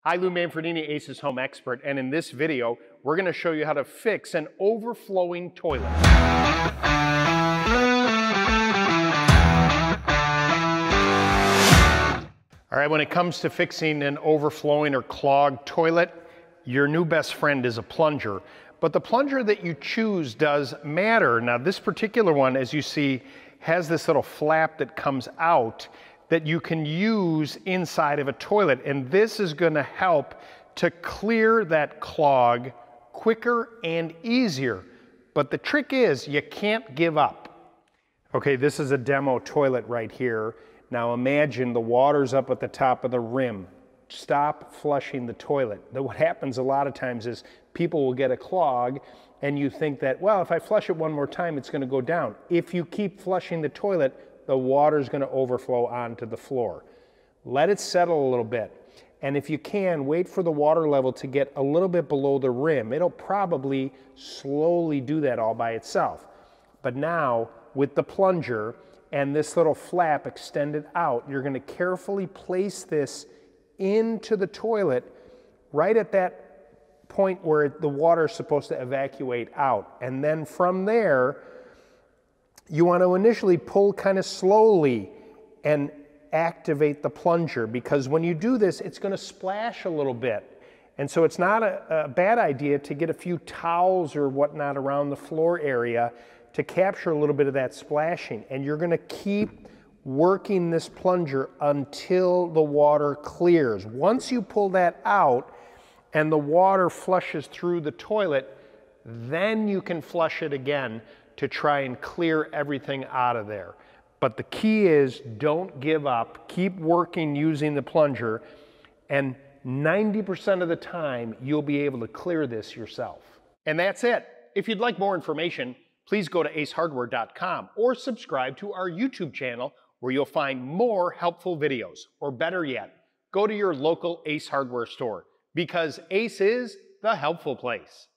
Hi, Lou Manfredini, Ace's home expert, and in this video, we're going to show you how to fix an overflowing toilet. All right, when it comes to fixing an overflowing or clogged toilet, your new best friend is a plunger. But the plunger that you choose does matter. Now, this particular one, as you see, has this little flap that comes out that you can use inside of a toilet. And this is going to help to clear that clog quicker and easier. But the trick is you can't give up. Okay, this is a demo toilet right here. Now imagine the water's up at the top of the rim. Stop flushing the toilet. What happens a lot of times is people will get a clog and you think that, well, if I flush it one more time, it's going to go down. If you keep flushing the toilet, the water's going to overflow onto the floor. Let it settle a little bit. And if you can, wait for the water level to get a little bit below the rim. It'll probably slowly do that all by itself. But now, with the plunger and this little flap extended out, you're going to carefully place this into the toilet right at that point where the water is supposed to evacuate out. And then from there, you want to initially pull kind of slowly and activate the plunger, because when you do this, it's going to splash a little bit. And so it's not a bad idea to get a few towels or whatnot around the floor area to capture a little bit of that splashing. And you're going to keep working this plunger until the water clears. Once you pull that out and the water flushes through the toilet, then you can flush it again to try and clear everything out of there. But the key is don't give up. Keep working using the plunger, and 90% of the time you'll be able to clear this yourself. And that's it. If you'd like more information, please go to acehardware.com or subscribe to our YouTube channel where you'll find more helpful videos. Or better yet, go to your local Ace Hardware store, because Ace is the helpful place.